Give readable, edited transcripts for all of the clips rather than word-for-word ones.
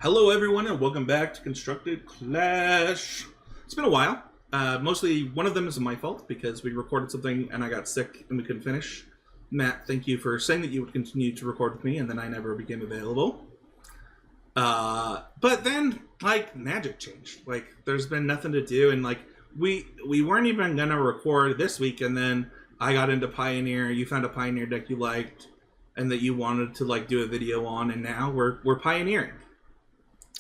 Hello, everyone, and welcome back to Constructed Clash. It's been a while. Mostly, one of them is my fault because we recorded something and I got sick and we couldn't finish. Matt, thank you for saying that you would continue to record with me, and then I never became available. But then, magic changed. There's been nothing to do, and we weren't even gonna record this week, and then I got into Pioneer. You found a Pioneer deck you liked, and that you wanted to do a video on, and now we're pioneering.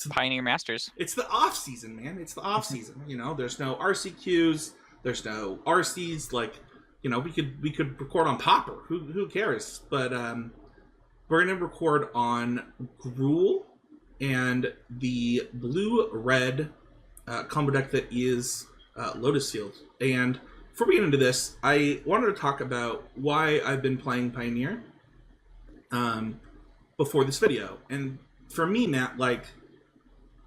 Pioneer Masters. It's the off season, man. It's the off season. There's no RCQs. There's no RCs. We could record on Popper. Who cares? But we're gonna record on Gruul and the blue-red combo deck that is Lotus Field. And before we get into this, I wanted to talk about why I've been playing Pioneer before this video. And for me, Matt,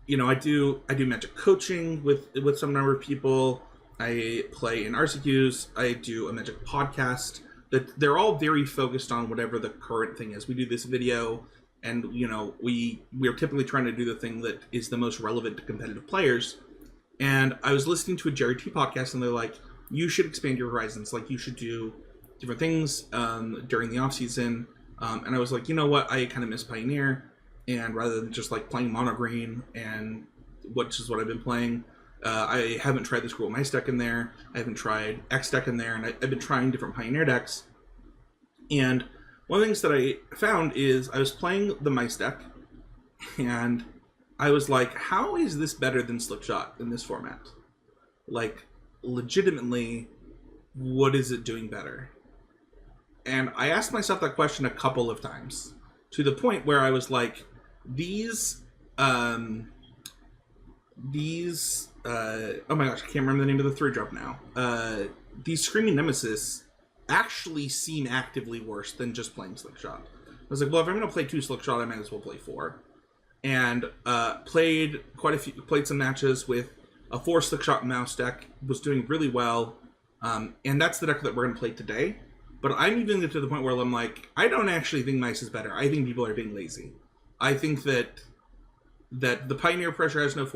I do Magic coaching with some number of people. I play in RCQs. I do a Magic podcast. That they're all very focused on whatever the current thing is. We do this video, and we're typically trying to do the thing that is the most relevant to competitive players. And I was listening to a Jerry T podcast, and they're like, "You should expand your horizons. You should do different things during the off season." And I was like, you know what? I kind of miss Pioneer. And rather than just playing mono green, and which is what I've been playing, I haven't tried this Gruul Mice deck in there. I haven't tried X deck in there, and I've been trying different Pioneer decks. And one of the things that I found is I was playing the Mice deck, and I was like, how is this better than Slipshot in this format? Legitimately, what is it doing better? And I asked myself that question a couple of times, to the point where I was like, oh my gosh, I can't remember the name of the 3-drop now. These Screaming Nemesis actually seem actively worse than just playing Slickshot. I was like, well, if I'm going to play 2 Slickshot, I might as well play 4. And played some matches with a 4 Slickshot Mouse deck, was doing really well. And that's the deck that we're going to play today. But I'm even to the point where I'm like, I don't actually think Mice is better. I think people are being lazy. I think that the Pioneer pressure has no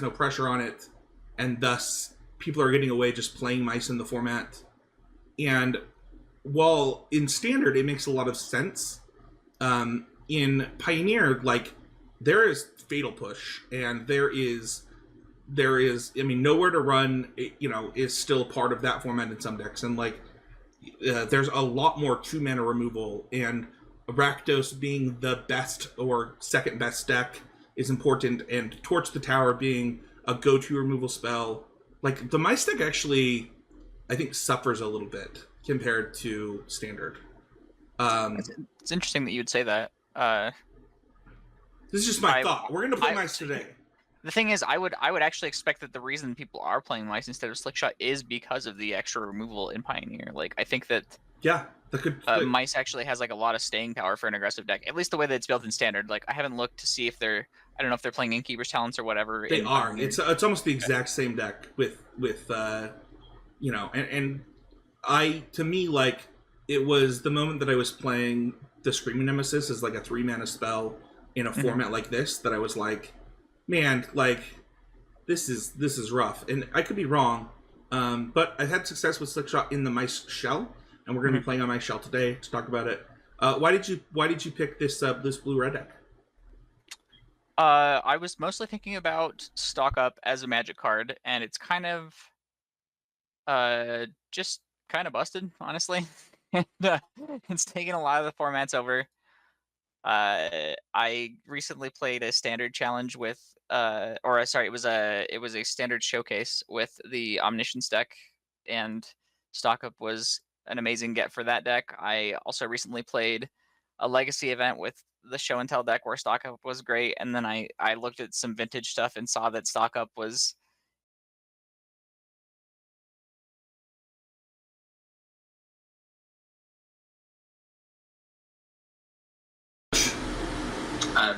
pressure on it, and thus people are getting away just playing Mice in the format. And while in Standard it makes a lot of sense, in Pioneer, there is Fatal Push, and there is Nowhere to Run, is still part of that format in some decks, and there's a lot more 2-mana removal, and Rakdos being the best or second best deck is important, and Torch the Tower being a go-to removal spell. The Mice deck actually, I think, suffers a little bit compared to Standard. It's interesting that you would say that. This is just my thought. We're going to play Mice today. The thing is, I would actually expect that the reason people are playing Mice instead of Slickshot is because of the extra removal in Pioneer. I think that Mice actually has a lot of staying power for an aggressive deck, at least the way that it's built in Standard. I haven't looked to see if I don't know if they're playing Innkeeper's Talents or whatever. They are. Pioneer. It's almost the exact same deck with to me, it was the moment that I was playing the Screaming Nemesis as a 3-mana spell in a format like this that I was like, man, this is rough. And I could be wrong, but I've had success with Slickshot in the Mice shell, and we're going to be playing on Mice shell today to talk about it. Why did you pick this blue-red deck? I was mostly thinking about Stock Up as a Magic card, and it's kind of just kind of busted, honestly. It's taken a lot of the formats over. I recently played a Standard challenge with it was a Standard showcase with the Omniscience deck, and Stock Up was an amazing get for that deck. I also recently played a Legacy event with the Show and Tell deck where Stock Up was great, and then I looked at some vintage stuff and saw that Stock Up was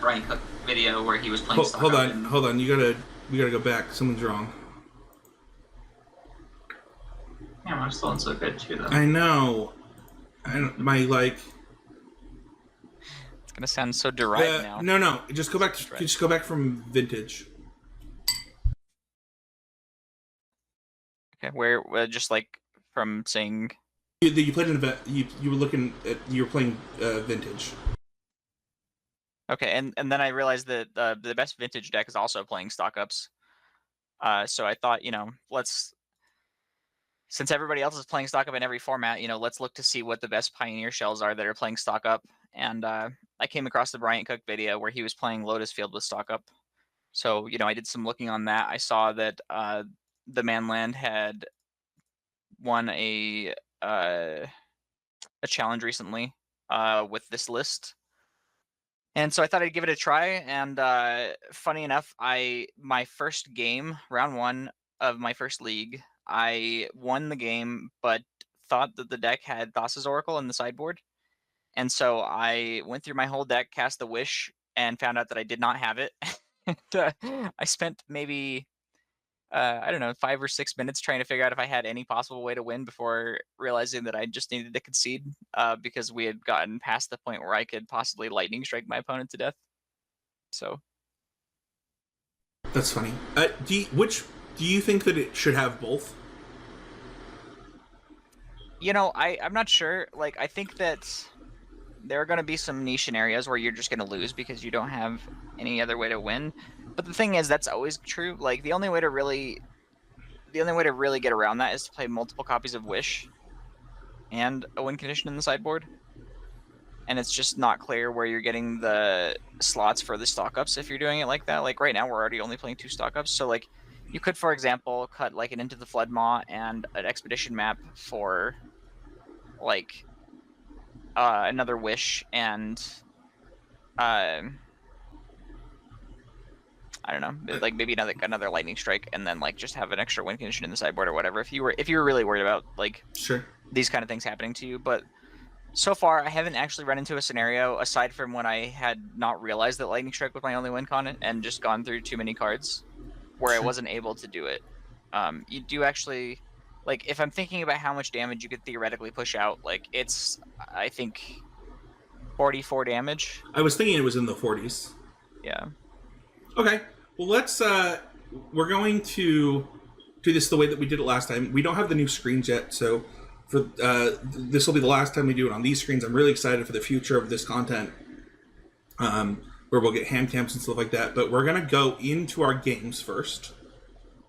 Brian Cook video where he was playing. Hold on. We gotta go back. Something's wrong. Yeah, I'm still in so good too, though. I know. My gonna sound so derived now. No. Just go back. Just go back from vintage. Okay, where just like from saying You played an event. You were looking at. You were playing vintage. okay, and then I realized that the best vintage deck is also playing stock ups. So I thought, since everybody else is playing stock up in every format, let's look to see what the best Pioneer shells are that are playing stock up. And I came across the Bryant Cook video where he was playing Lotus Field with stock up. So, I did some looking on that. I saw that the Manland had won a challenge recently with this list. And so I thought I'd give it a try. And funny enough, my first game, round 1 of my first league, I won the game, but thought that the deck had Thassa's Oracle in the sideboard. And so I went through my whole deck, cast the Wish, and found out that I did not have it. And, I spent maybe, I don't know, 5 or 6 minutes trying to figure out if I had any possible way to win before realizing that I just needed to concede because we had gotten past the point where I could possibly lightning strike my opponent to death. So that's funny. Do you think that it should have both? I'm not sure. Like, I think that there are going to be some niche scenarios where you're just going to lose because you don't have any other way to win. But the thing is, that's always true. Like, the only way to really get around that is to play multiple copies of Wish and a win condition in the sideboard. And it's just not clear where you're getting the slots for the stock ups if you're doing it like that. Like, right now, we're already only playing 2 stock ups. So, like, you could, for example, cut, like, an Into the Flood Maw and an Expedition map for, like, another Wish and I don't know, like maybe another lightning strike, and then like just have an extra win condition in the sideboard or whatever. If you were really worried about like these kind of things happening to you, but so far I haven't actually run into a scenario aside from when I had not realized that lightning strike was my only win con and just gone through too many cards where I wasn't able to do it. You do actually, like, if I'm thinking about how much damage you could theoretically push out, like it's I think 44 damage. I was thinking it was in the 40s. Yeah. Okay. Well, we're going to do this the way that we did it last time. We don't have the new screens yet, so for this will be the last time we do it on these screens. I'm really excited for the future of this content, where we'll get hand cams and stuff like that. But we're going to go into our games first,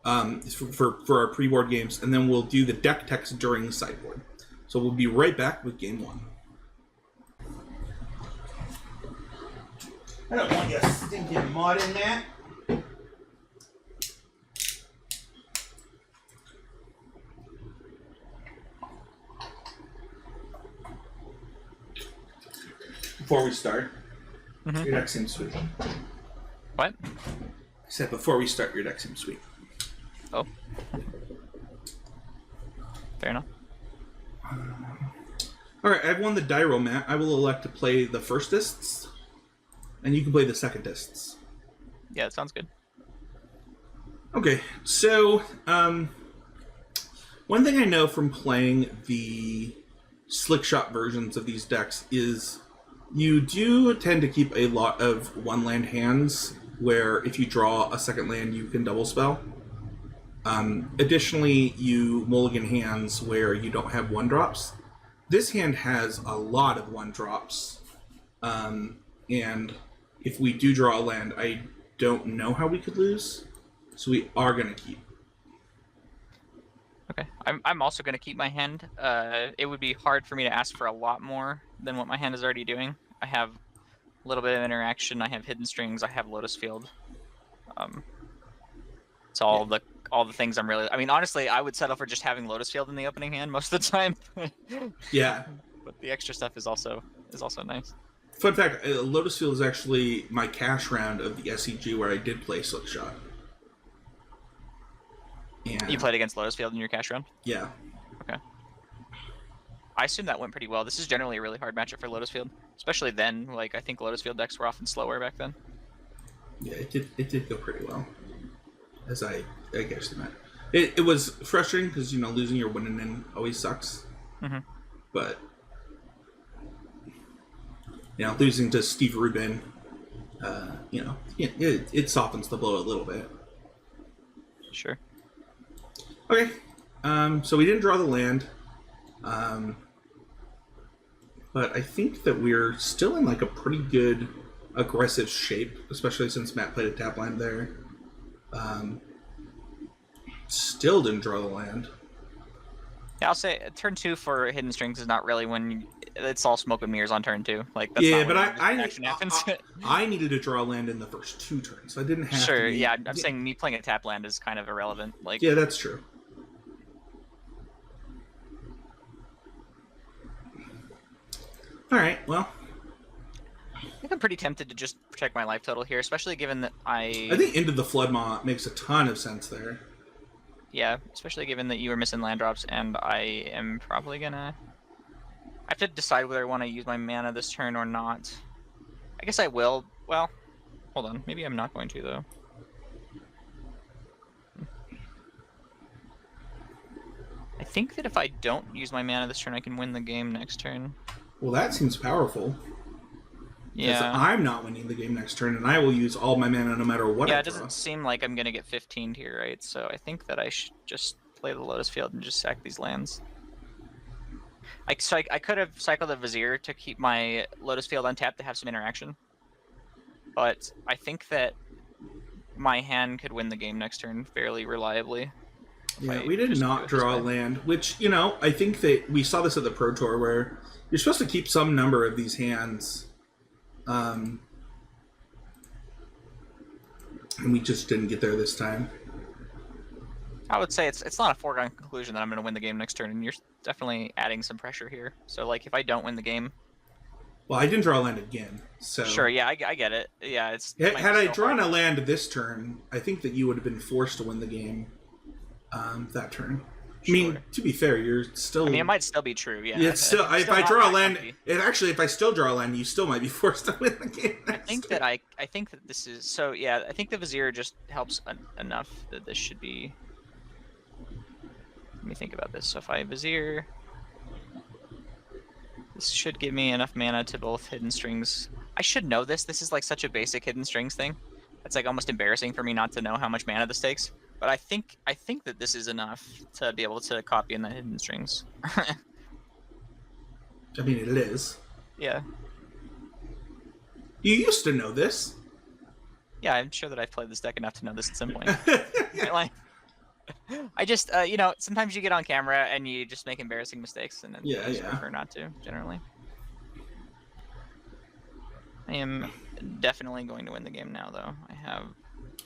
for our pre-board games, and then we'll do the deck text during the sideboard. So we'll be right back with game 1. I don't want your stinking mud in that. Before we start, your deck seems sweet. What? I said before we start, your deck seems sweet. Oh. Fair enough. Alright, I've won the die roll, Matt. I will elect to play the first discs, and you can play the second discs. Yeah, that sounds good. Okay, so, one thing I know from playing the slick shot versions of these decks is you do tend to keep a lot of one-land hands where if you draw a second land, you can double spell. Additionally, you mulligan hands where you don't have one-drops. This hand has a lot of one-drops, and if we do draw a land, I don't know how we could lose, so we are going to keep. Okay, I'm also going to keep my hand. It would be hard for me to ask for a lot more than what my hand is already doing. I have a little bit of interaction. I have hidden strings. I have Lotus Field. It's all the things I'm really. I mean, honestly, I would settle for just having Lotus Field in the opening hand most of the time. Yeah, but the extra stuff is also nice. Fun fact: Lotus Field is actually my cash round of the SEG where I did play Slick Shot. And you played against Lotus Field in your cash round? Yeah. Okay. I assume that went pretty well. This is generally a really hard matchup for Lotus Field, especially then. Like, I think Lotus Field decks were often slower back then. Yeah, it did go pretty well, as I guess it was frustrating because losing your winning in always sucks. Mm-hmm. But losing to Steve Rubin, it softens the blow a little bit. Sure. Okay, so we didn't draw the land, but I think that we're still in like a pretty good aggressive shape, especially since Matt played a tap land there. Still didn't draw the land. Yeah, I'll say turn 2 for Hidden Strings is not really when it's all smoke and mirrors on turn 2. Like that's yeah, not but when action happens. I needed to draw land in the first 2 turns. I didn't have sure, to be, yeah, I'm saying me playing a tap land is kind of irrelevant. Like, yeah, that's true. All right, well, I think I'm pretty tempted to just protect my life total here, especially given that I think Into the Floodmaw makes a ton of sense there. Yeah, especially given that you were missing land drops, and I am probably gonna... I have to decide whether I want to use my mana this turn or not. I guess I will. Well, hold on. Maybe I'm not going to, though. I think that if I don't use my mana this turn, I can win the game next turn. Well, that seems powerful. Yeah. I'm not winning the game next turn, and I will use all my mana no matter what I draw. It doesn't seem like I'm going to get 15'd here, right? So I think that I should just play the Lotus Field and just sack these lands. I could have cycled a Vizier to keep my Lotus Field untapped to have some interaction. But I think that my hand could win the game next turn fairly reliably. Yeah, we did not draw a land, which, I think that we saw this at the Pro Tour where you're supposed to keep some number of these hands. And we just didn't get there this time. I would say it's not a foregone conclusion that I'm going to win the game next turn, and you're definitely adding some pressure here. So, like, if I don't win the game... Well, I didn't draw a land again, so... Sure, yeah, I get it. Yeah, it's... Had I drawn a land this turn, I think that you would have been forced to win the game that turn. Sure. I mean, to be fair, you're still... I mean, it might still be true, yeah. It's still, if I draw a land... If I still draw a land, you still might be forced to win the game. I think that this is... So, yeah, I think the Vizier just helps enough that this should be... Let me think about this. So if I Vizier... This should give me enough mana to both Hidden Strings. I should know this. This is like such a basic Hidden Strings thing. It's like almost embarrassing for me not to know how much mana this takes. But I think that this is enough to be able to copy in the Hidden Strings. I mean, it is. Yeah. You used to know this. Yeah, I'm sure that I've played this deck enough to know this at some point. Like, I just, sometimes you get on camera and you just make embarrassing mistakes, and then I just prefer not to, generally. I am definitely going to win the game now, though. I have...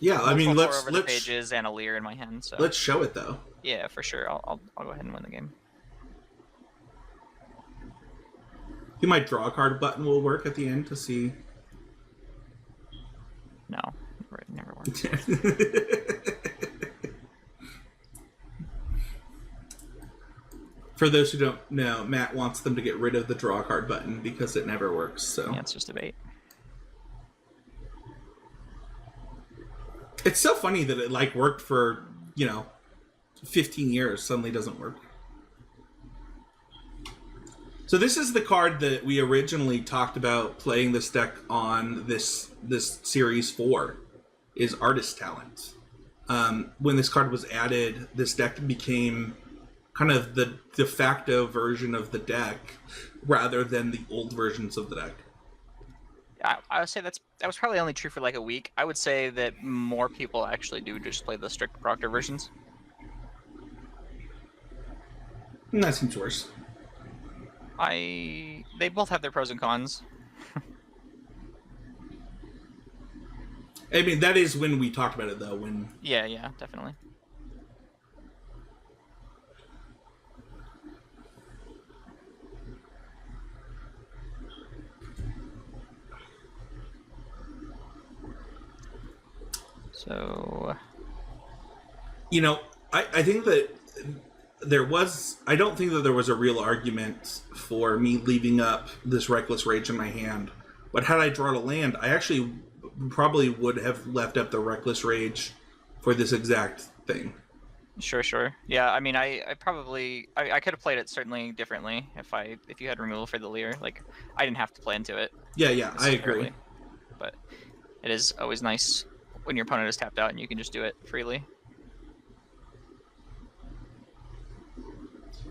Yeah, I mean, let's the pages and a Leer in my hand. So let's show it though. Yeah, for sure. I'll go ahead and win the game. You might draw a card button will work at the end to see. No, it never works. For those who don't know, Matt wants them to get rid of the draw a card button because it never works. So yeah, it's just a bait. It's so funny that it like worked for 15 years, suddenly doesn't work. So this is the card that we originally talked about playing this deck on this series for, is Artist Talent. When this card was added, this deck became kind of the de facto version of the deck rather than the old versions of the deck. I would say that was probably only true for like a week. I would say that more people actually do just play the strict Proctor versions. That seems worse. They both have their pros and cons. I mean, that is when we talked about it, though. When yeah, definitely. So, I think that I don't think that there was a real argument for me leaving up this Reckless Rage in my hand. But had I drawn a land, I actually probably would have left up the Reckless Rage for this exact thing. Sure. Yeah, I mean, I probably I could have played it certainly differently if you had removal for the Leer. Like, I didn't have to play into it Yeah, I agree. necessarily, but it is always nice when your opponent is tapped out and you can just do it freely.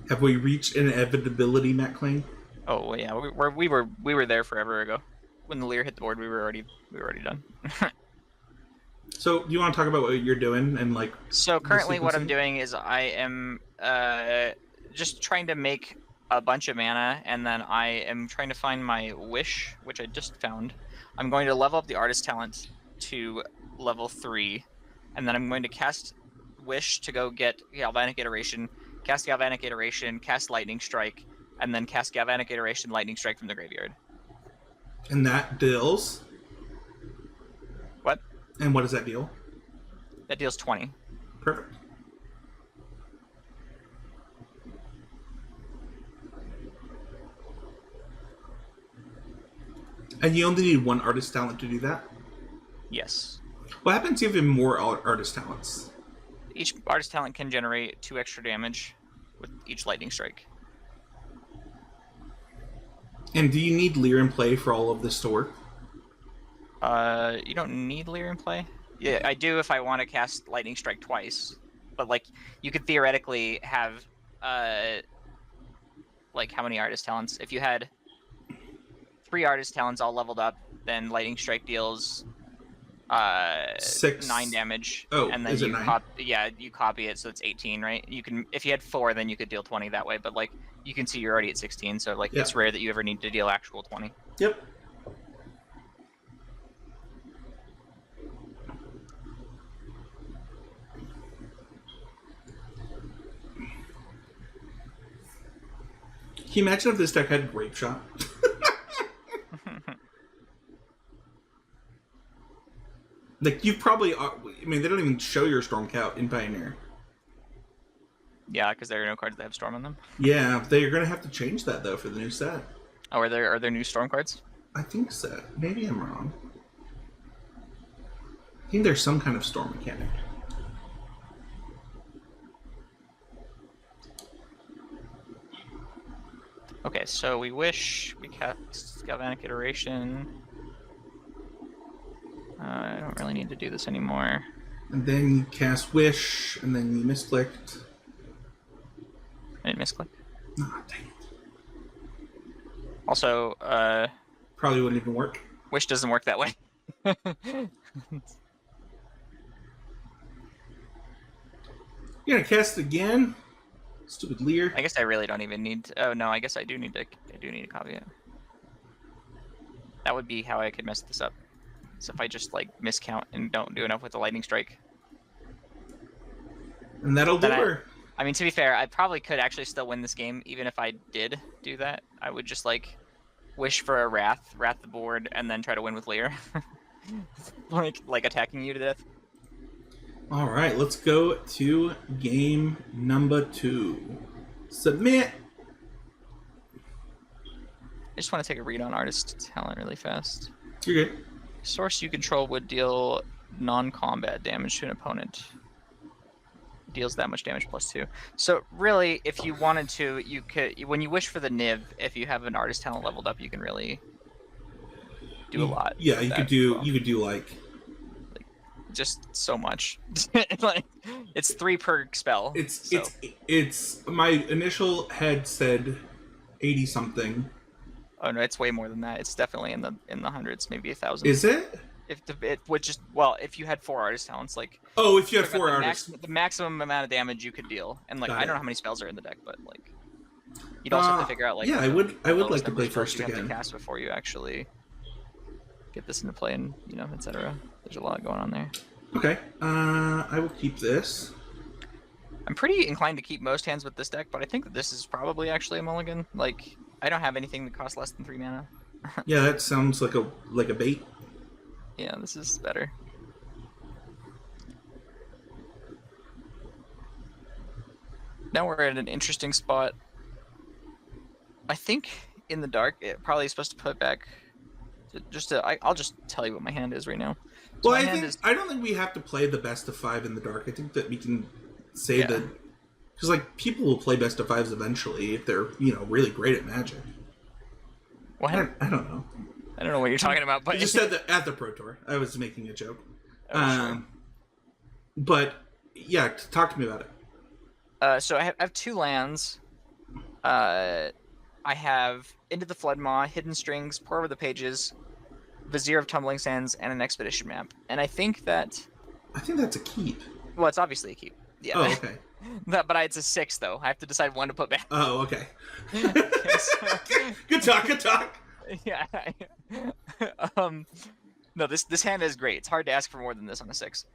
Have we reached inevitability, Matt Klein? Oh well, yeah, we were there forever ago. When the Leer hit the board, we were already done. So, do you want to talk about what you're doing and like? So currently, what I'm sequencing? doing is I am just trying to make a bunch of mana, and then I am trying to find my wish, which I just found. I'm going to level up the artist talent to level 3, and then I'm going to cast wish to go get galvanic iteration, cast galvanic iteration, cast lightning strike, and then cast galvanic iteration, lightning strike from the graveyard. And that deals. What? And what does that deal? That deals 20. Perfect. And you only need one artist talent to do that? Yes. What happens if you have more artist talents? Each artist talent can generate 2 extra damage with each lightning strike. And do you need Leer in play for all of this to work? You don't need Leer in play. Yeah, I do if I want to cast lightning strike twice. But like, you could theoretically have, like how many artist talents? If you had 3 artist talents all leveled up, then lightning strike deals 6 9 damage. Oh, and then is it you 9? you copy it, so it's 18, right? You can, if you had 4, then you could deal 20 that way. But like, you can see you're already at 16, so like it's rare that you ever need to deal actual 20. Yep. Can you imagine if this deck had Grape Shot? Like, you probably... I mean, they don't even show your Storm Count in Pioneer. Yeah, because there are no cards that have Storm on them. Yeah, they're going to have to change that, though, for the new set. Oh, are there new Storm cards? I think so. Maybe I'm wrong. I think there's some kind of Storm mechanic. Okay, so we wish, we cast Galvanic Iteration. I don't really need to do this anymore. And then you cast Wish, and then you misclicked. I didn't misclick. Ah, dang it. Also, Probably wouldn't even work. Wish doesn't work that way. You're gonna cast it again? Stupid Leer. I guess I really don't even need to, oh no, I guess I do need to copy it. That would be how I could mess this up. So if I just like miscount and don't do enough with the lightning strike. And that'll do her. I mean, to be fair, I probably could actually still win this game, even if I did do that. I would just like wish for a wrath the board, and then try to win with Leer. like attacking you to death. All right, let's go to game number 2. Submit. I just want to take a read on artist talent really fast. You're good. Source you control would deal non-combat damage to an opponent. Deals that much damage plus 2. So really, if you wanted to, you could, when you wish for the Niv, if you have an artist talent leveled up, you can really do a lot. Yeah, you could do like just so much. Like, it's 3 per spell. It's my initial head said 80 something. Oh no, it's way more than that. It's definitely in the hundreds, maybe 1,000. Is it? If it would just, well, if you had 4 artist talents, like, oh, if you had 4 artists, the maximum amount of damage you could deal, and like, I don't know how many spells are in the deck, but like, you'd also have to figure out like, yeah, I would like to play first you again. have to cast before you actually get this into play, and etc. There's a lot going on there. Okay, I will keep this. I'm pretty inclined to keep most hands with this deck, but I think that this is probably actually a mulligan. Like, I don't have anything that costs less than 3 mana. Yeah, that sounds like a bait. Yeah, this is better. Now we're at an interesting spot. I think in the dark, it probably is supposed to put back. I'll just tell you what my hand is right now. So well, I don't think we have to play the best of 5 in the dark. I think that we can say Yeah. that because like people will play best of fives eventually if they're really great at Magic. What? I don't know. I don't know what you're talking about, but I just said that at the Pro Tour. I was making a joke. Sure. But yeah, talk to me about it. So I have 2 lands. I have Into the Floodmaw, Hidden Strings, Pour Over the Pages, Vizier of Tumbling Sands, and an Expedition map. And I think that's a keep. well, it's obviously a keep. Yeah. Oh, okay. But it's a 6 though. I have to decide one to put back. Oh, okay. So, Good talk. yeah. No, this hand is great. It's hard to ask for more than this on a 6.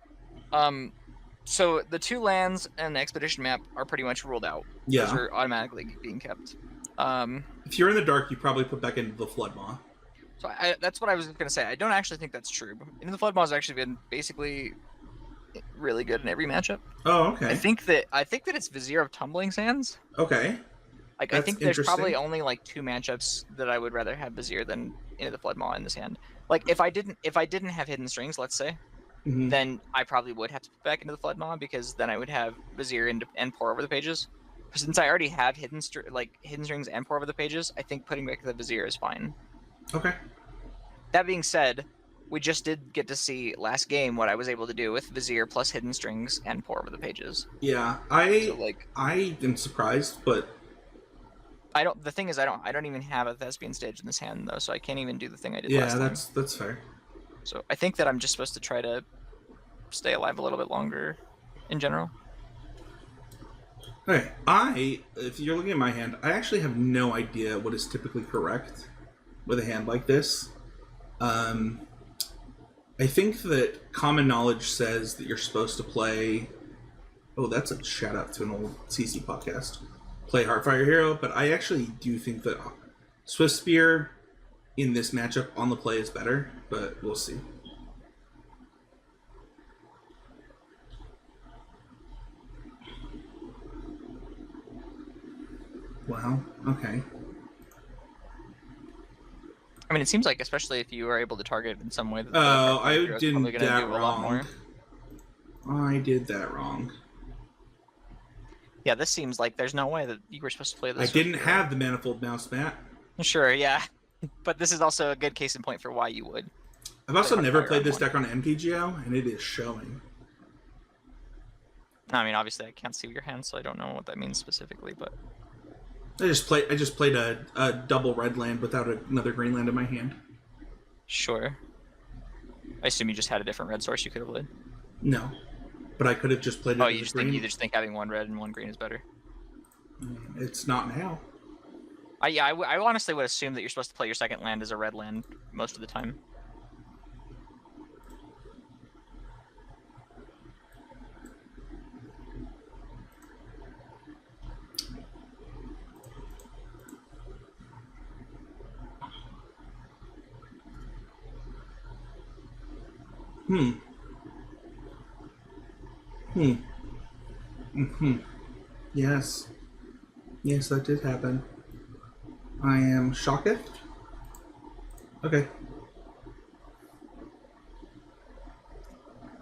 So the 2 lands and the Expedition map are pretty much ruled out. Yeah. Those are automatically being kept. If you're in the dark, you probably put back into the Floodmaw. So that's what I was going to say. I don't actually think that's true. Into the Floodmaw has actually been basically really good in every matchup. Oh, okay. I think that it's Vizier of Tumbling Sands. Okay. Like, I think there's probably only like 2 matchups that I would rather have Vizier than Into the Floodmaw in this hand. Like, if I didn't have Hidden Strings, let's say, then I probably would have to put back Into the Floodmaw, because then I would have Vizier and Pour Over the Pages. But since I already have Hidden Strings and Pour Over the Pages, I think putting back the Vizier is fine. Okay. That being said, we just did get to see last game what I was able to do with Vizier plus Hidden Strings and Pour Over the Pages. Yeah, I am surprised, but The thing is, I don't even have a Thespian stage in this hand though, so I can't even do the thing I did last time. time. Yeah, that's fair. So I think that I'm just supposed to try to stay alive a little bit longer, in general. Okay, if you're looking at my hand, I actually have no idea what is typically correct with a hand like this. I think that common knowledge says that you're supposed to play... Oh, that's a shout out to an old CC podcast. Play Heartfire Hero, but I actually do think that Swift Spear in this matchup on the play is better, but we'll see. Wow, okay. I mean, it seems like, especially if you are able to target it in some way, that I did that wrong. I did that wrong. Yeah, this seems like there's no way that you were supposed to play this. I didn't have the Manifold Mouse, Matt. Sure, yeah. But this is also a good case in point for why you would. I've also never played this deck on MTGO, and it is showing. I mean, obviously I can't see your hand, so I don't know what that means specifically, but... I just played a double red land without another green land in my hand. Sure. I assume you just had a different red source you could have played. No, but I could have just played it. Oh, you just think having 1 red and 1 green is better. It's not now. I honestly would assume that you're supposed to play your second land as a red land most of the time. Yes. Yes, that did happen. I am shocked. Okay.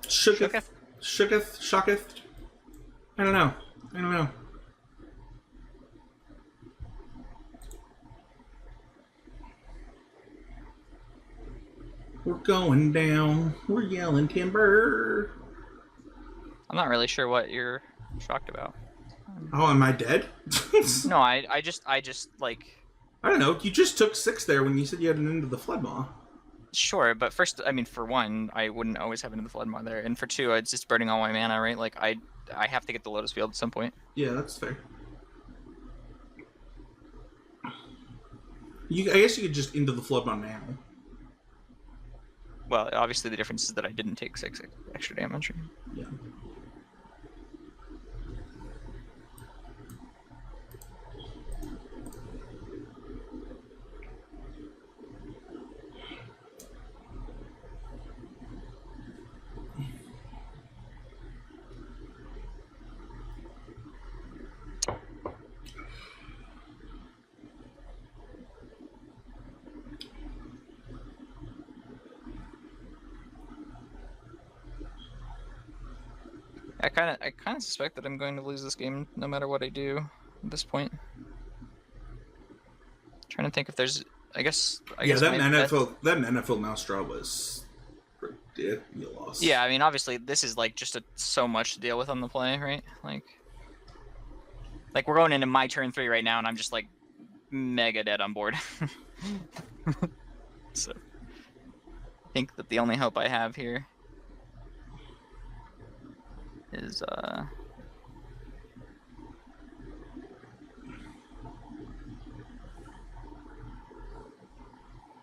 Shooketh. I don't know. We're going down. We're yelling timber. I'm not really sure what you're shocked about. Oh, am I dead? No, I just like... I don't know. You just took 6 there when you said you had an Into the Floodmaw. Sure, but first, I mean, for 1, I wouldn't always have Into the Floodmaw there, and for 2, it's just burning all my mana, right? Like, I have to get the Lotus Field at some point. Yeah, that's fair. I guess you could just Into the Floodmaw now. Well, obviously the difference is that I didn't take 6 extra damage. Yeah. I kind of suspect that I'm going to lose this game no matter what I do at this point. Trying to think if there's, I guess that my best... NFL mouse draw was ridiculous. Yeah, I mean, obviously this is like just so much to deal with on the play, right? Like we're going into my turn 3 right now, and I'm just like mega dead on board. So I think that the only hope I have here is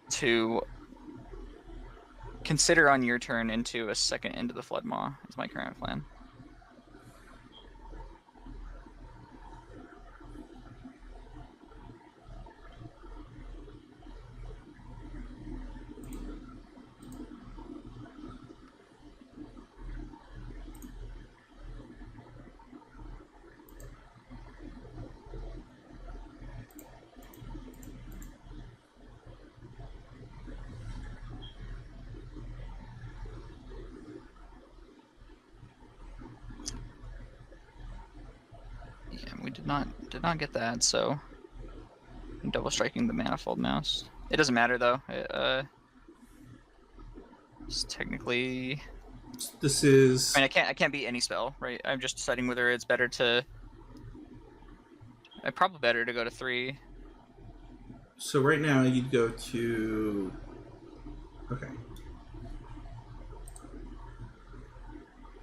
to consider on your turn into a second into the Flood Maw is my current plan. We did not get that, so I'm double striking the Manifold Mouse. It doesn't matter though. It's technically. This is. I mean, I can't beat any spell, right? I'm just deciding whether it's better to. Probably better to go to 3. So right now you'd go to. Okay.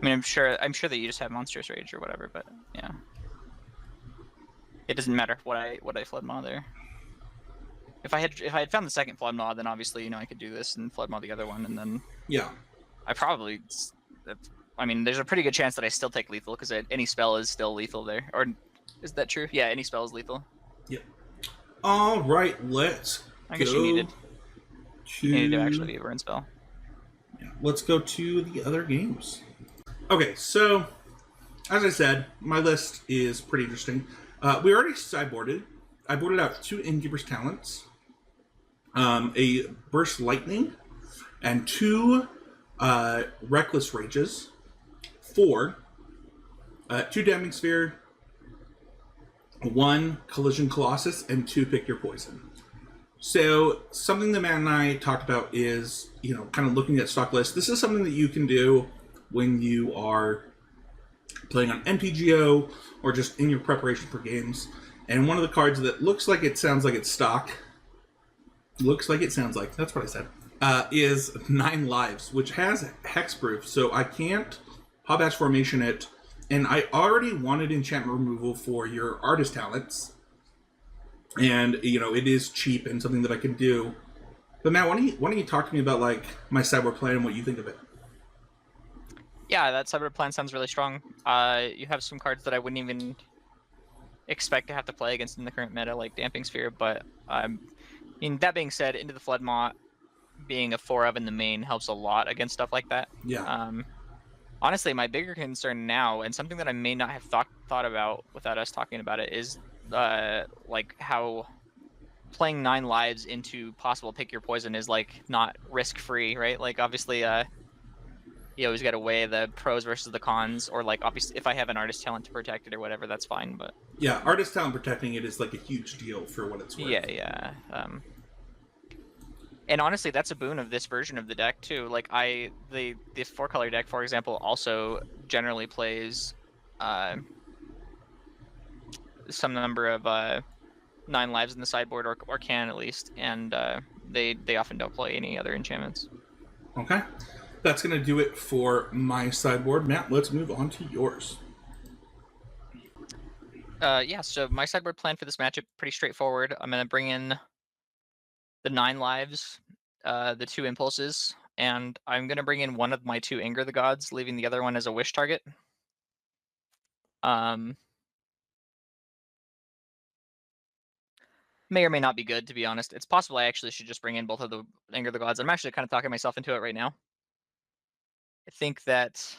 I mean, I'm sure that you just have Monstrous Rage or whatever, but yeah. It doesn't matter what I Flood Maw there. If I had found the second Flood Maw, then obviously I could do this and Flood Maw the other one, and then yeah, I probably. I mean, there's a pretty good chance that I still take lethal because any spell is still lethal there. Or is that true? Yeah, any spell is lethal. Yep. All right, let's. I guess you needed to actually be a burn spell. Yeah, let's go to the other games. Okay, so as I said, my list is pretty interesting. We already sideboarded. I boarded out 2 Innkeeper's Talents, a Burst Lightning, and 2 Reckless Rages, 4, 2 Damning Sphere, 1 Collision Colossus, and 2 Pick Your Poison. So something that Matt and I talked about is, kind of looking at stock lists. This is something that you can do when you are playing on MTGO or just in your preparation for games. And one of the cards that looks like it sounds like it's stock, that's what I said, is 9 Lives, which has hexproof, so I can't Hot Bash Formation it, and I already wanted enchantment removal for your Artist Talents, and, it is cheap and something that I can do. But Matt, why don't you talk to me about, my sideboard plan and what you think of it? Yeah, that sideboard plan sounds really strong. You have some cards that I wouldn't even expect to have to play against in the current meta, like Damping Sphere, but that being said, Into the Flood Maw being a 4 of in the main helps a lot against stuff like that. Yeah. Honestly, my bigger concern now, and something that I may not have thought about without us talking about it, is how playing 9 lives into possible Pick Your Poison is not risk free, right? Obviously, you always got to weigh the pros versus the cons, or obviously if I have an Artist Talent to protect it or whatever, that's fine. But yeah, Artist Talent protecting it is a huge deal for what it's worth. Yeah. And honestly, that's a boon of this version of the deck too. The 4-color deck, for example, also generally plays some number of 9 lives in the sideboard, or can at least, and they often don't play any other enchantments. Okay. That's going to do it for my sideboard. Matt, let's move on to yours. Yeah, so my sideboard plan for this matchup, pretty straightforward. I'm going to bring in the 9 lives, the 2 impulses, and I'm going to bring in one of my 2 Anger the Gods, leaving the other one as a wish target. May or may not be good, to be honest. It's possible I actually should just bring in both of the Anger the Gods. I'm actually kind of talking myself into it right now. I think that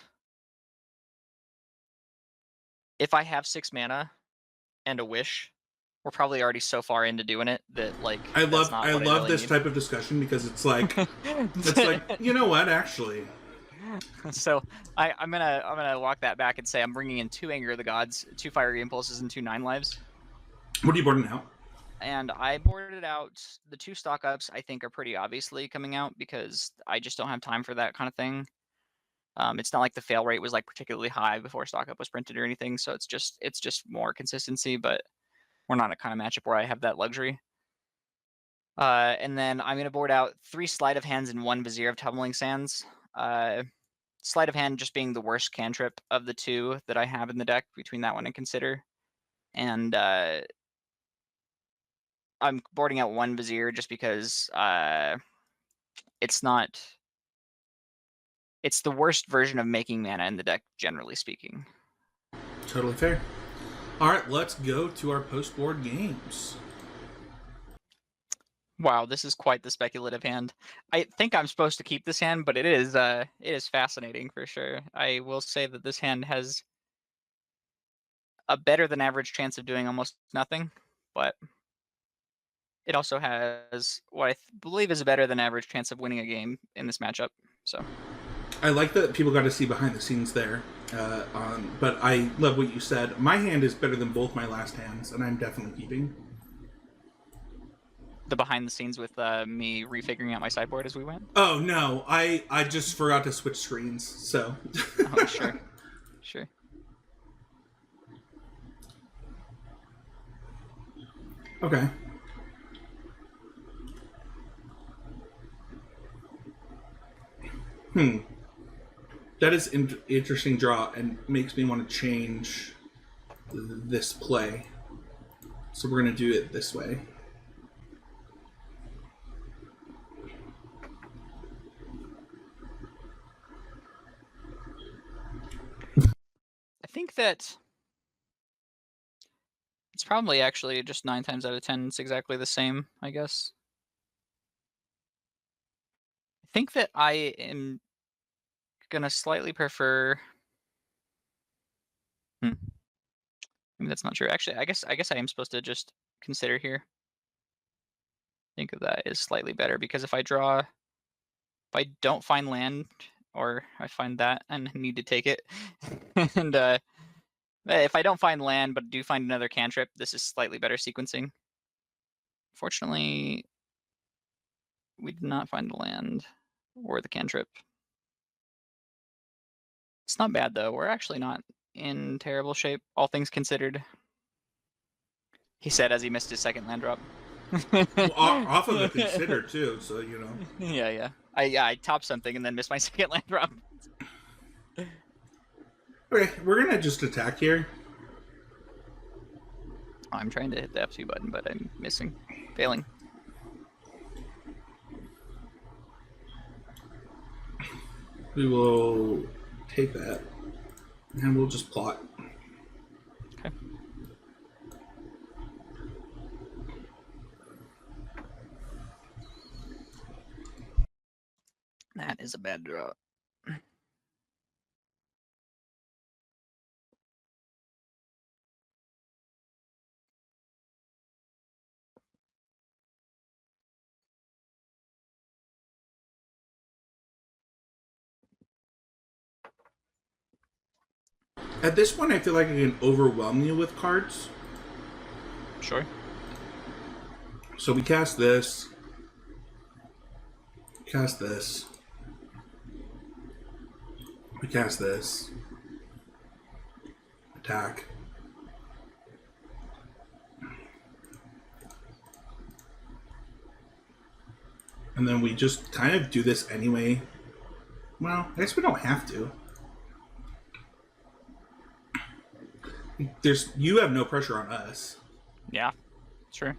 if I have 6 mana and a wish, we're probably already so far into doing it that I love really this type of discussion, because it's like you know what, actually, So I'm gonna walk that back and say I'm bringing in 2 Anger of the Gods, 2 Fiery Impulses, and 2 9 lives. What are you boarding out? And I boarded out the 2 stock ups. I think are pretty obviously coming out because I just don't have time for that kind of thing. It's not like the fail rate was like particularly high before stock up was printed or anything, so it's just more consistency. But we're not a kind of matchup where I have that luxury. And then I'm gonna board out 3 Sleight of Hands and 1 Vizier of Tumbling Sands. Sleight of Hand just being the worst cantrip of the 2 that I have in the deck between that one and Consider. And I'm boarding out 1 Vizier just because it's not. It's the worst version of making mana in the deck, generally speaking. Totally fair. All right, let's go to our post-board games. Wow, this is quite the speculative hand. I think I'm supposed to keep this hand, but it is fascinating for sure. I will say that this hand has a better than average chance of doing almost nothing, but it also has what I believe is a better than average chance of winning a game in this matchup. So I like that people got to see behind the scenes there, but I love what you said. My hand is better than both my last hands, and I'm definitely keeping. the behind the scenes with me refiguring out my sideboard as we went. Oh no, I just forgot to switch screens, so. Oh sure, sure. Okay. That is interesting draw and makes me want to change this play. So we're going to do it this way. I think that it's probably actually just 9 times out of 10 it's exactly the same, I guess. I think that I am gonna slightly prefer. Maybe that's not true. Actually, I guess I am supposed to just consider here. Think of that as slightly better because if I don't find land, or I find that and need to take it, and if I don't find land but do find another cantrip, this is slightly better sequencing. Fortunately, we did not find the land or the cantrip. It's not bad though. We're actually not in terrible shape, all things considered. He said as he missed his second land drop. Well, off of the consider too, so you know. Yeah. I topped something and then missed my second land drop. Okay, we're gonna just attack here. I'm trying to hit the F2 button, but I'm failing. We will take that, and we'll just plot. Okay. That is a bad draw. At this point, I feel like I can overwhelm you with cards. Sure. So we cast this. Cast this. We cast this. Attack. And then we just kind of do this anyway. Well, I guess we don't have to. You have no pressure on us. Yeah, sure.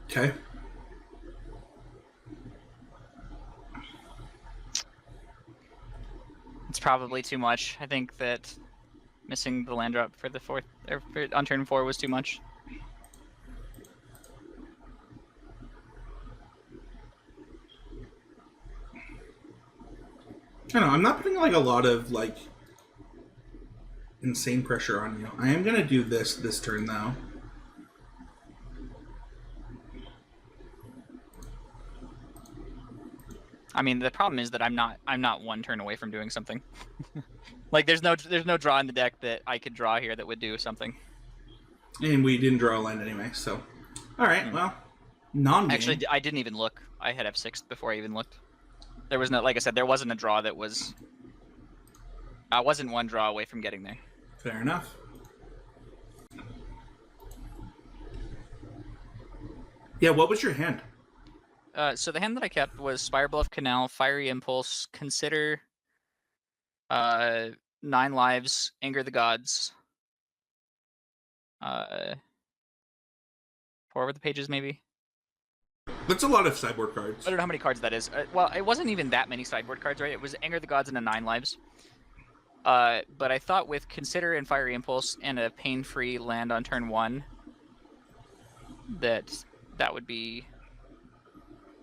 Okay. It's probably too much. I think that missing the land drop for the fourth or on turn 4 was too much. I don't know, I'm not putting like a lot of like insane pressure on you. I am gonna do this turn though. I mean, the problem is that I'm not one turn away from doing something. Like there's no draw in the deck that I could draw here that would do something. And we didn't draw a land anyway, so. Alright, well. Non-game. Actually, I didn't even look. I had F6 before I even looked. There was no, like I said, there wasn't a draw that was. I wasn't one draw away from getting there. Fair enough. Yeah, what was your hand? So the hand that I kept was Spire Bluff Canal, Fiery Impulse, Consider, 9 Lives, Anger the Gods. 4 over the pages, maybe. That's a lot of sideboard cards. I don't know how many cards that is. Well, it wasn't even that many sideboard cards, right? It was Anger the Gods and a 9 Lives. But I thought with Consider and Fiery Impulse and a pain-free land on turn 1, that would be.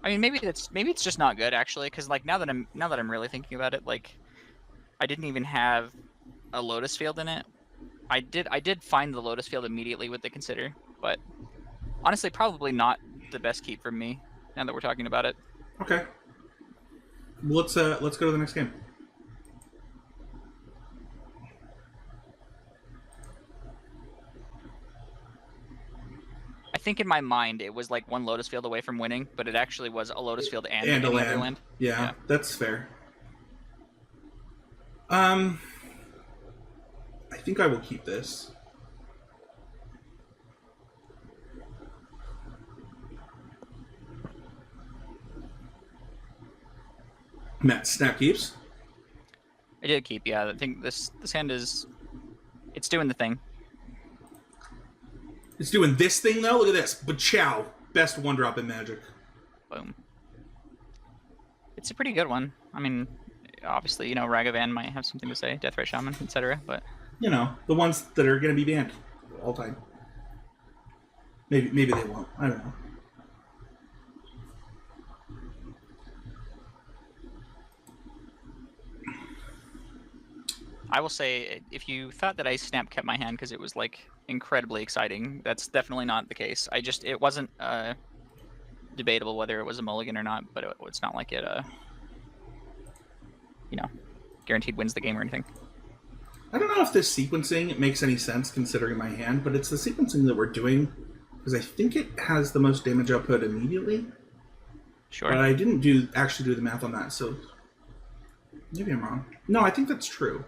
I mean, maybe it's just not good actually, because like now that I'm really thinking about it, like I didn't even have a Lotus Field in it. I did find the Lotus Field immediately with the Consider, but honestly, probably not the best keep from me. Now that we're talking about it. Okay. Well, let's go to the next game. I think in my mind it was like one Lotus Field away from winning, but it actually was a Lotus Field and a land. land. Yeah, that's fair. I think I will keep this. Matt, snap keeps? I did keep, yeah. I think this hand is... It's doing the thing. It's doing this thing, though? Look at this. Ba-chow. Best one-drop in Magic. Boom. It's a pretty good one. I mean, obviously, you know, Ragavan might have something to say, Deathray Shaman, etc., but... You know, the ones that are going to be banned all time. Maybe they won't. I don't know. I will say, if you thought that I snap kept my hand because it was like incredibly exciting, that's definitely not the case. It wasn't debatable whether it was a mulligan or not, but it's not like it you know, guaranteed wins the game or anything. I don't know if this sequencing makes any sense considering my hand, but it's the sequencing that we're doing because I think it has the most damage output immediately. Sure. But I didn't actually do the math on that, so maybe I'm wrong. No, I think that's true.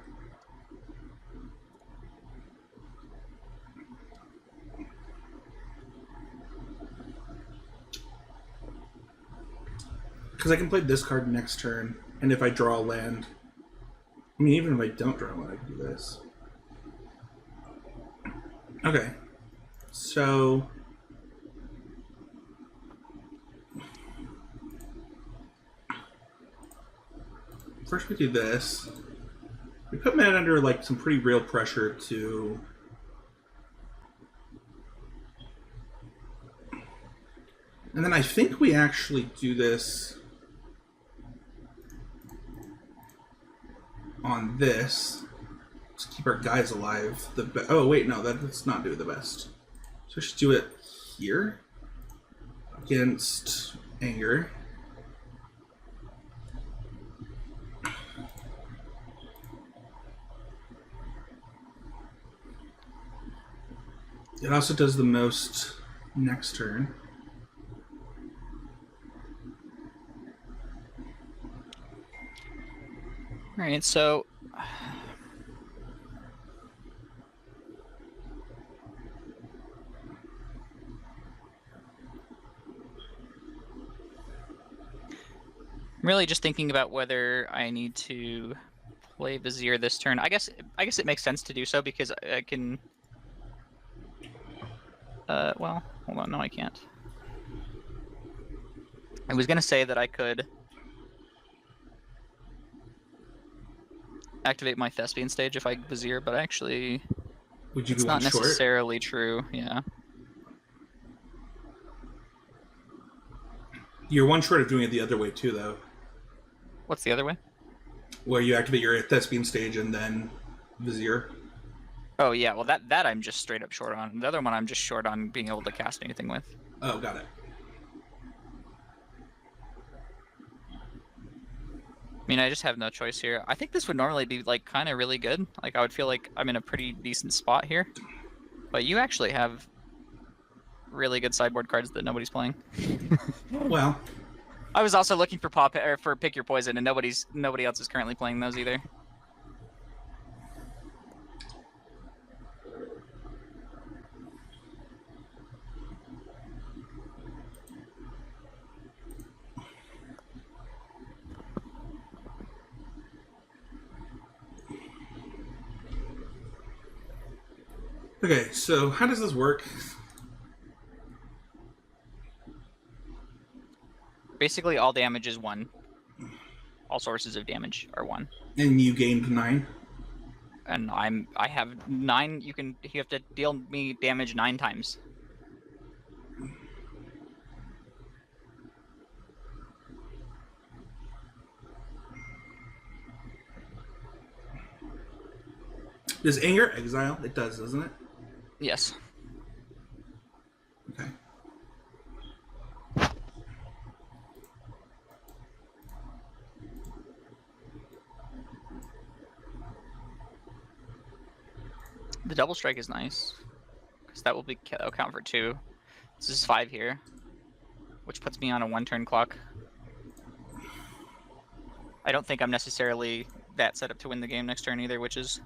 Because I can play this card next turn, and if I draw a land... I mean, even if I don't draw a land, I can do this. Okay. So... First we do this. We put Matt under, like, some pretty real pressure to... And then I think we actually do this... on this to keep our guys alive. Oh wait, no, let's not do the best. So we should do it here against Anger. It also does the most next turn. Alright, so... I'm really just thinking about whether I need to play Vizier this turn. I guess it makes sense to do so because I can... well, hold on, no I can't. I was gonna say that I could activate my Thespian stage if I Vizier, but actually it's not necessarily true, yeah. You're one short of doing it the other way too, though. What's the other way? Where you activate your Thespian stage and then Vizier. Oh yeah, well that I'm just straight up short on. The other one I'm just short on being able to cast anything with. Oh, got it. mean, I just have no choice here. I think this would normally be like kind of really good. Like I would feel like I'm in a pretty decent spot here. But you actually have really good sideboard cards that nobody's playing. Well, I was also looking for pop or for pick your poison, and nobody else is currently playing those either. okay, so how does this work? Basically, all damage is 1. All sources of damage are 1. And you gained 9. And I have 9. You have to deal me damage 9 times. Does anger exile? It does, doesn't it? Yes. Okay. The double strike is nice, because that'll count for 2. This is 5 here, which puts me on a 1-turn clock. I don't think I'm necessarily that set up to win the game next turn either, which is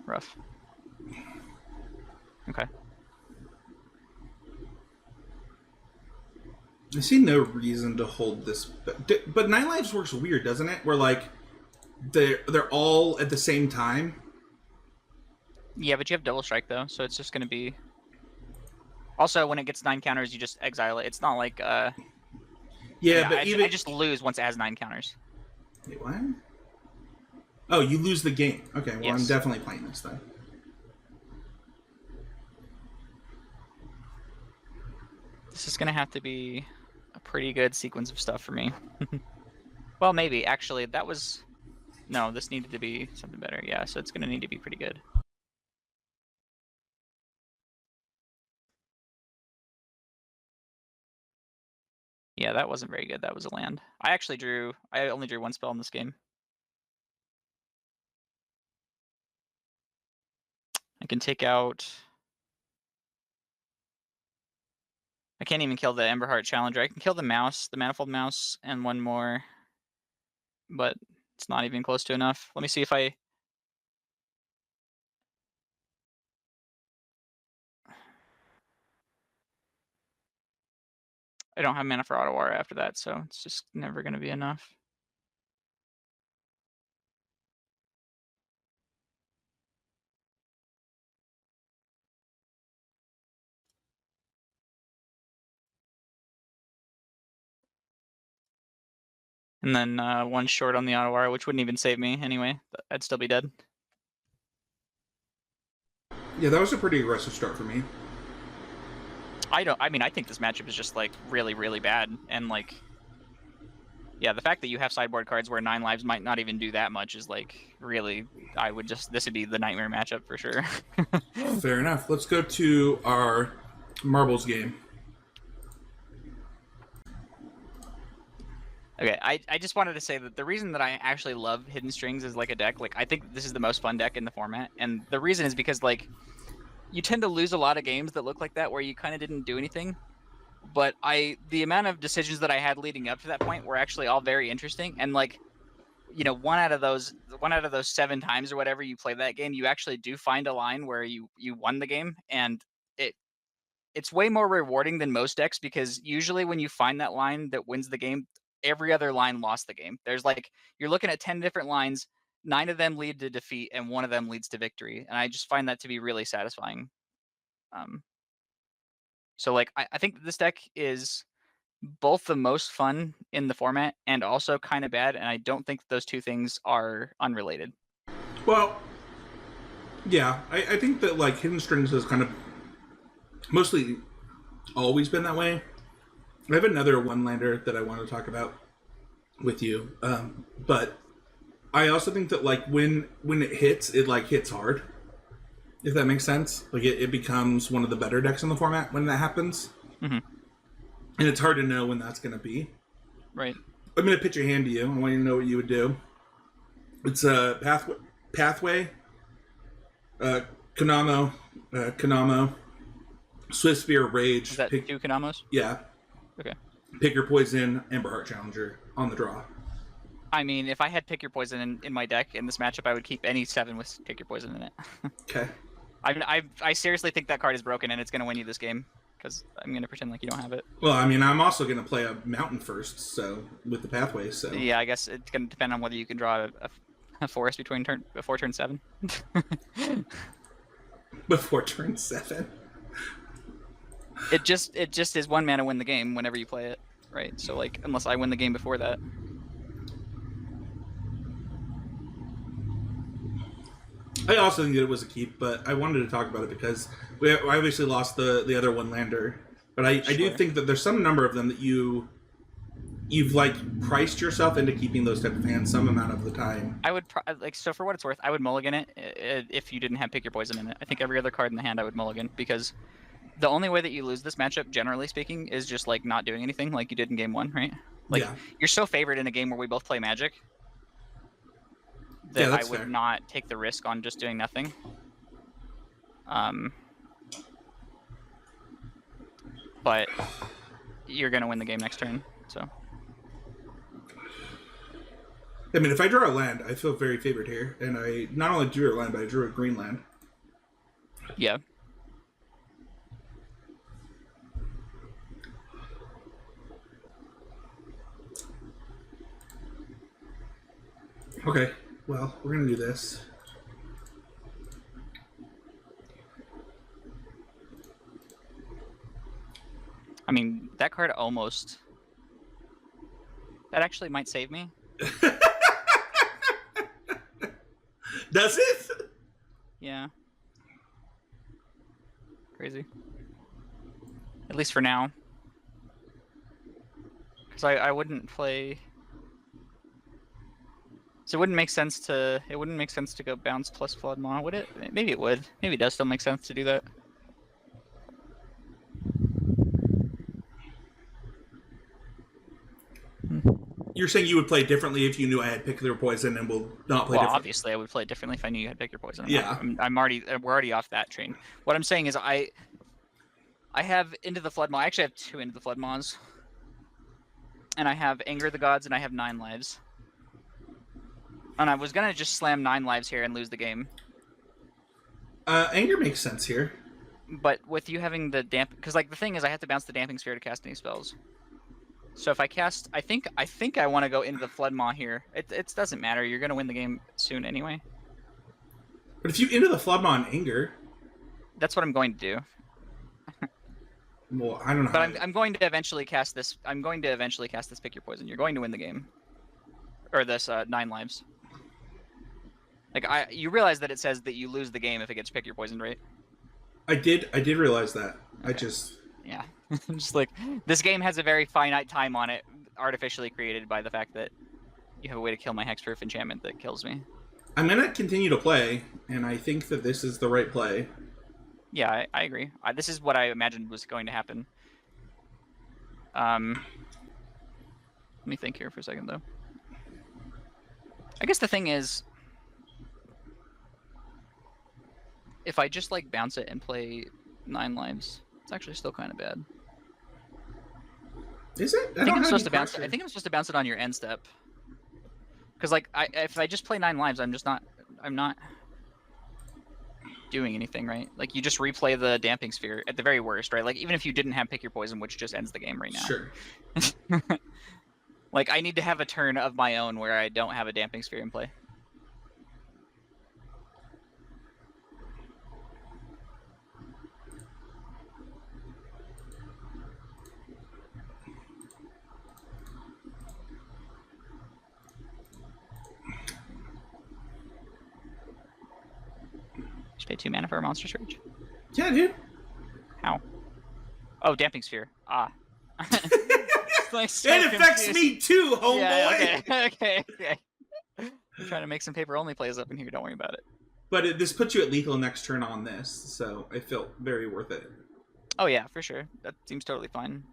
rough. Okay. I see no reason to hold this, but Nine Lives works weird, doesn't it? Where like they're all at the same time. Yeah, but you have double strike though, so it's just going to be. Also, when it gets 9 counters, you just exile it. It's not like Yeah, but I just lose once it has 9 counters. Wait, what? Oh, you lose the game. Okay, well, Yes. I'm definitely playing this then. This is going to have to be a pretty good sequence of stuff for me. Well, maybe. Actually, that was... No, this needed to be something better. Yeah, so it's going to need to be pretty good. Yeah, that wasn't very good. That was a land. I only drew 1 spell in this game. I can take out... I can't even kill the Emberheart Challenger. I can kill the mouse, the Manifold Mouse, and 1 more. But it's not even close to enough. Let me see if I... I don't have mana for Ottawa after that, so it's just never going to be enough. And then 1 short on the Ottawa, which wouldn't even save me anyway. I'd still be dead. Yeah, that was a pretty aggressive start for me. I mean, I think this matchup is just like really, really bad. And like, yeah, the fact that you have sideboard cards where 9 lives might not even do that much is like really, this would be the nightmare matchup for sure. Fair enough. Let's go to our marbles game. Okay, I just wanted to say that the reason that I actually love Hidden Strings as like a deck, like I think this is the most fun deck in the format, and the reason is because like you tend to lose a lot of games that look like that where you kind of didn't do anything, but the amount of decisions that I had leading up to that point were actually all very interesting, and like, you know, one out of those 7 times or whatever you play that game, you actually do find a line where you won the game, and it's way more rewarding than most decks, because usually when you find that line that wins the game, every other line lost the game. There's like, you're looking at 10 different lines, 9 of them lead to defeat and 1 of them leads to victory, and I just find that to be really satisfying. So like I think this deck is both the most fun in the format and also kind of bad, and I don't think those two things are unrelated. Well, yeah, I think that like Hidden Strings has kind of mostly always been that way. I have another one-lander that I want to talk about with you, but I also think that like when it hits, it like hits hard. If that makes sense, like it becomes one of the better decks in the format when that happens. Mm-hmm. And it's hard to know when that's going to be. Right. I'm going to pitch a hand to you. I want you to know what you would do. It's a pathway, Kanamo, Swift Spear, Rage. Is that 2 Kanamos? Yeah. Okay. Pick your poison, Emberheart Challenger on the draw. I mean, if I had Pick Your Poison in my deck in this matchup, I would keep any 7 with Pick Your Poison in it. Okay. I seriously think that card is broken and it's going to win you this game, because I'm going to pretend like you don't have it. Well, I mean, I'm also going to play a mountain first, so with the pathway. So yeah, I guess it's going to depend on whether you can draw a forest before turn 7. Before turn 7. It just is 1 mana win the game whenever you play it, right? So like, unless I win the game before that. I also think that it was a keep, but I wanted to talk about it because we obviously lost the other one lander. But I do think that there's some number of them that you've like priced yourself into keeping those type of hands some amount of the time. I would so for what it's worth, I would mulligan it if you didn't have Pick Your Poison in it. I think every other card in the hand I would mulligan, because the only way that you lose this matchup, generally speaking, is just like not doing anything like you did in game 1, right? Like you're so favored in a game where we both play Magic that I would not take the risk on just doing nothing. But you're gonna win the game next turn, so. I mean, if I draw a land, I feel very favored here, and I not only drew a land, but I drew a green land. Yeah. Okay, well, we're gonna do this. I mean, that card almost... That actually might save me. Does it? Yeah. Crazy. At least for now. Because I wouldn't play... So it wouldn't make sense to go bounce plus flood mana, would it? Maybe it would. Maybe it does still make sense to do that. You're saying you would play differently if you knew I had Pick Their Poison and will not play differently? Obviously I would play differently if I knew you had Pick Your Poison. Yeah. We're already off that train. What I'm saying is I have Into the Flood Maw. I actually have 2 Into the Flood Maws. And I have Anger the Gods and I have 9 lives. And I was gonna just slam 9 lives here and lose the game. Anger makes sense here. But with you having the because like the thing is I have to bounce the Damping Sphere to cast any spells. So if I cast, I think I want to go into the Flood Maw here. It doesn't matter. You're gonna win the game soon anyway. But if you into the Flood Maw and Anger, that's what I'm going to do. Well, I don't know. But I'm going to eventually cast this. I'm going to eventually cast this Pick Your Poison. You're going to win the game, or this 9 lives. Like you realize that it says that you lose the game if it gets Pick Your Poison, right? I did realize that. Okay. Yeah. I'm just like, this game has a very finite time on it, artificially created by the fact that you have a way to kill my Hexproof enchantment that kills me. I'm gonna continue to play, and I think that this is the right play. Yeah, I agree. This is what I imagined was going to happen. Let me think here for a second, though. I guess the thing is, if I just like bounce it and play 9 lives, it's actually still kind of bad. Is it? I think I'm supposed to bounce it. I think I'm supposed to bounce it on your end step. Because like, if I just play 9 lives, I'm not doing anything, right? Like you just replay the Damping Sphere at the very worst, right? Like even if you didn't have Pick Your Poison, which just ends the game right now. Sure. Like I need to have a turn of my own where I don't have a Damping Sphere in play. Just pay 2 mana for a Monster Surge. Yeah, dude. How? Oh, Damping Sphere. Ah. Like so it affects confused. me too, homeboy. Yeah, okay. I'm trying to make some paper only plays up in here. Don't worry about it. But this puts you at lethal next turn on this, so I felt very worth it. Oh yeah, for sure. That seems totally fine.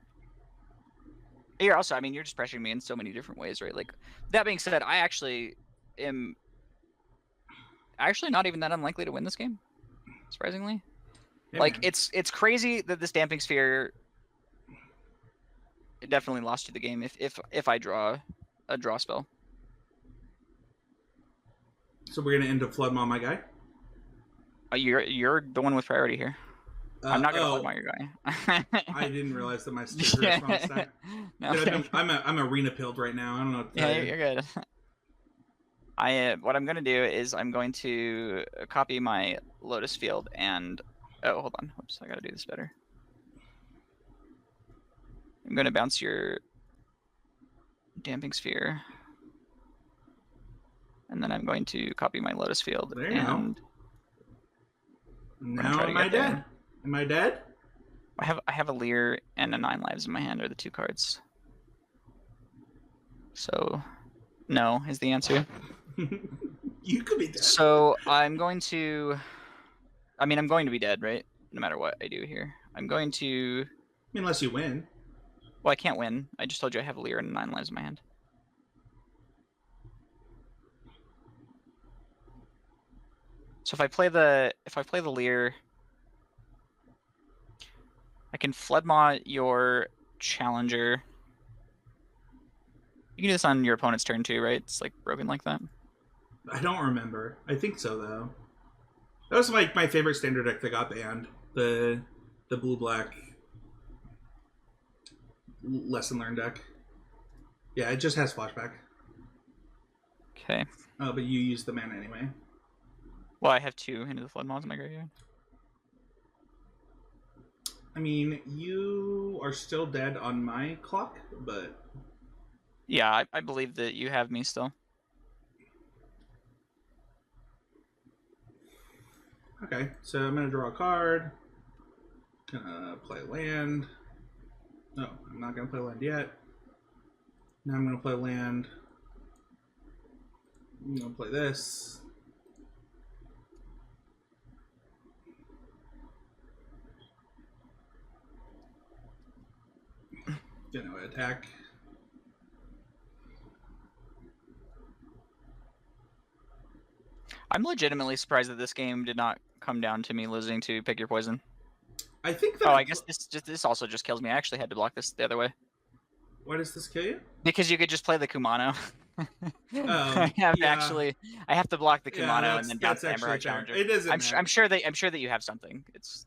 You're also, I mean, you're just pressuring me in so many different ways, right? Like, that being said, I actually am actually not even that unlikely to win this game, surprisingly. Hey, Like, man. it's crazy that this Damping Sphere definitely lost you the game if I draw a draw spell. So we're gonna end up flood on my guy. You're the one with priority here. I'm not gonna flood Oh, my your guy. I didn't realize that my sticker response time. No, Dude, I'm arena pilled right now. I don't know what to tell yeah, you. you're good. What I'm gonna do is I'm going to copy my Lotus field and hold on, whoops, I gotta do this better. I'm gonna bounce your Damping Sphere, and then I'm going to copy my Lotus field There you and go. Now am I dead? Am I dead? I have a Leer and a 9 lives in my hand are the two cards. So no is the answer. You could be dead. So I'm going to be dead, right? No matter what I do here. I'm going to Unless you win. well, I can't win. I just told you I have a Leer and 9 lives in my hand. So if I play the Leer, I can Floodmaw your Challenger. You can do this on your opponent's turn too, right? It's like broken like that. I don't remember. I think so though. That was like my favorite standard deck that got banned. The blue black lesson learned deck. Yeah, it just has flashback. Okay. Oh, but you use the mana anyway. Well, I have 2 into the Floodmaws in my graveyard. I mean, you are still dead on my clock, but Yeah, I believe that you have me still. okay. So I'm gonna draw a card. Gonna play land. No, I'm not gonna play land yet. Now I'm gonna play land. I'm gonna play this. Gonna attack. I'm legitimately surprised that this game did not come down to me losing to Pick Your Poison. I think that. Oh, I guess this also just kills me. I actually had to block this the other way. Why does this kill you? Because you could just play the Kumano. Oh, I have to block the Yeah, Kumano and then bounce the actually Emberheart fair. Challenger. It doesn't matter. I'm sure that you have something. It's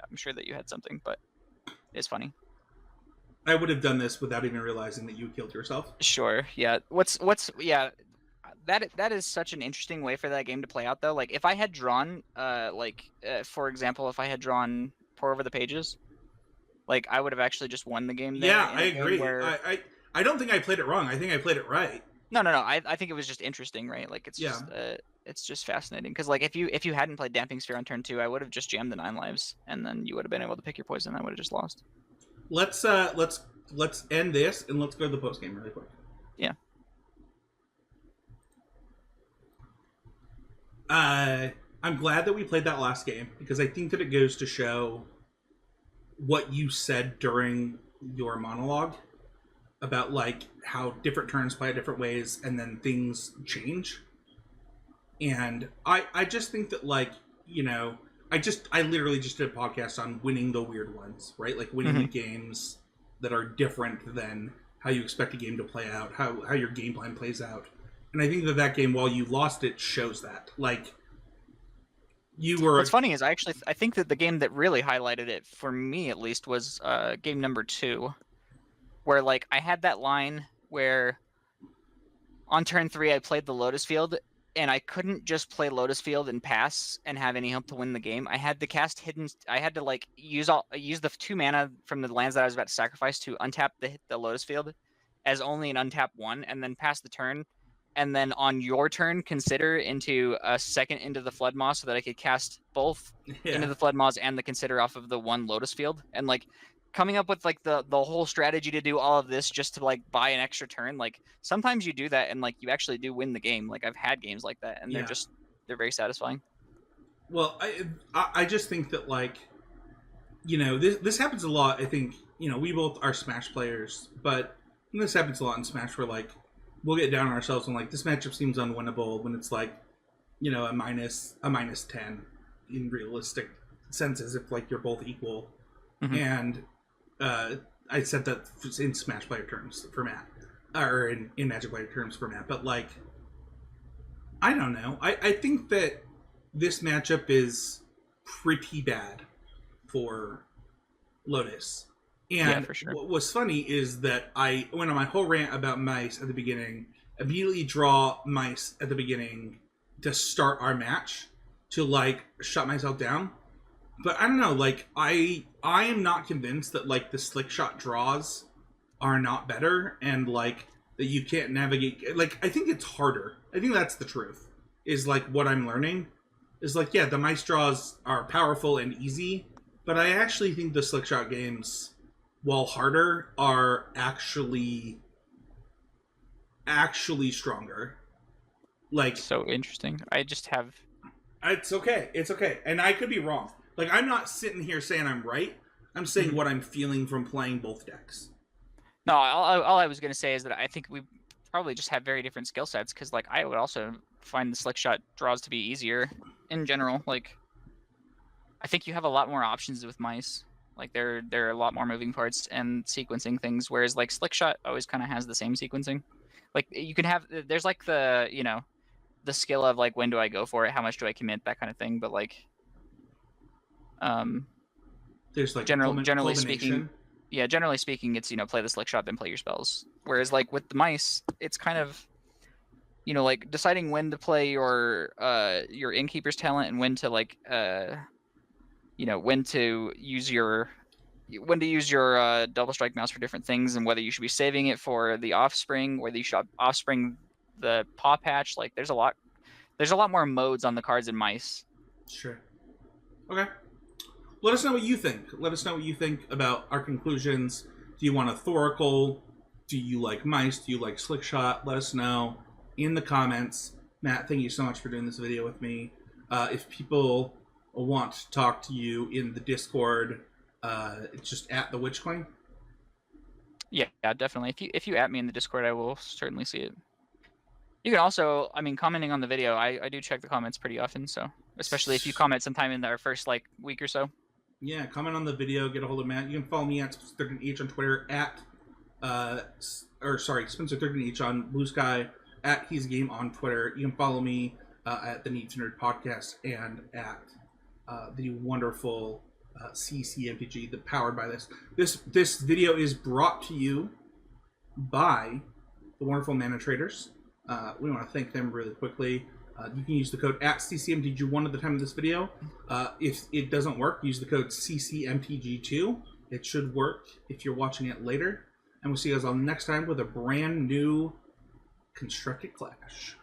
I'm sure that you had something, but it's funny. I would have done this without even realizing that you killed yourself. Sure. Yeah. That is such an interesting way for that game to play out though. Like if I had drawn for example, if I had drawn Pour Over the Pages, like I would have actually just won the game there. Yeah, I agree. I don't think I played it wrong. I think I played it right. No. I think it was just interesting, right? Like it's just fascinating because like if you hadn't played Damping Sphere on turn 2, I would have just jammed the 9 lives and then you would have been able to pick your poison. I would have just lost. Let's end this and let's go to the post game really quick. Yeah. I'm glad that we played that last game because I think that it goes to show what you said during your monologue about like how different turns play different ways and then things change. And I just think that like, you know, I literally just did a podcast on winning the weird ones, right? Like winning the games that are different than how you expect a game to play out, how your game plan plays out. And I think that game, while you lost it, shows that. Like, you were... What's funny is I think that the game that really highlighted it, for me at least, was game number 2. Where, like, I had that line where on turn 3 I played the Lotus Field, and I couldn't just play Lotus Field and pass and have any hope to win the game. I had to cast Hidden... I had to, like, use the 2 mana from the lands that I was about to sacrifice to untap the Lotus Field as only an untap 1, and then pass the turn, and then on your turn consider into a second into the Flood Moss so that I could cast both into the Flood Moss and the consider off of the 1 Lotus Field. And, like, coming up with like the whole strategy to do all of this just to like buy an extra turn, like sometimes you do that and like you actually do win the game. Like I've had games like that and they're very satisfying. Well, I just think that like you know, this happens a lot. I think, you know, we both are Smash players, but this happens a lot in Smash where, like, we'll get down on ourselves and, like, this matchup seems unwinnable when it's, like, you know, a minus 10 in realistic senses if, like, you're both equal. Mhm. And I said that in Smash player terms for Matt, or in Magic player terms for Matt, but, like, I don't know. I think that this matchup is pretty bad for Lotus. And Yeah, for sure. what was funny is that I went on my whole rant about mice at the beginning, immediately draw mice at the beginning to start our match to, like, shut myself down. But I don't know, like, I am not convinced that, like, the slick shot draws are not better, and, like, that you can't navigate. Like, I think it's harder. I think that's the truth. Is, like, what I'm learning is, like, yeah, the mice draws are powerful and easy, but I actually think the slick shot games, while harder, are actually stronger. Like, So interesting. I just have. it's okay. It's okay. And I could be wrong. Like, I'm not sitting here saying I'm right. I'm saying what I'm feeling from playing both decks. No, all I was gonna say is that I think we probably just have very different skill sets, because like I would also find the slick shot draws to be easier in general. Like, I think you have a lot more options with mice. Like there are a lot more moving parts and sequencing things, whereas like slick shot always kind of has the same sequencing. Like you can have there's like the the skill of like when do I go for it, how much do I commit, that kind of thing. But like There's, like, generally speaking, culmination. yeah, generally speaking, it's play the slick shot then play your spells. Whereas like with the mice, it's kind of like deciding when to play your innkeeper's talent and when to like when to use your double strike mouse for different things, and whether you should be saving it for the offspring, whether you should offspring the paw patch. Like there's a lot more modes on the cards in mice. Sure. Okay. Let us know what you think. Let us know what you think about our conclusions. Do you want a Thoracle? Do you like mice? Do you like Slickshot? Let us know in the comments. Matt, thank you so much for doing this video with me. If people want to talk to you in the Discord, it's just at the Witch Queen. Yeah, definitely. If you at me in the Discord, I will certainly see it. You can also, I mean, commenting on the video, I do check the comments pretty often, so especially if you comment sometime in our first like week or so. Yeah, comment on the video, get a hold of Matt. You can follow me at Spencer13H on Twitter, at Spencer13H on Blue Sky, at He's Game on Twitter. You can follow me at the Need to Nerd Podcast and at the wonderful CCMTG, that powered by this. This video is brought to you by the wonderful Mana Traders. We want to thank them really quickly. You can use the code at CCMTG1 at the time of this video. If it doesn't work, use the code CCMTG2. It should work if you're watching it later. And we'll see you guys all next time with a brand new Constructed Clash.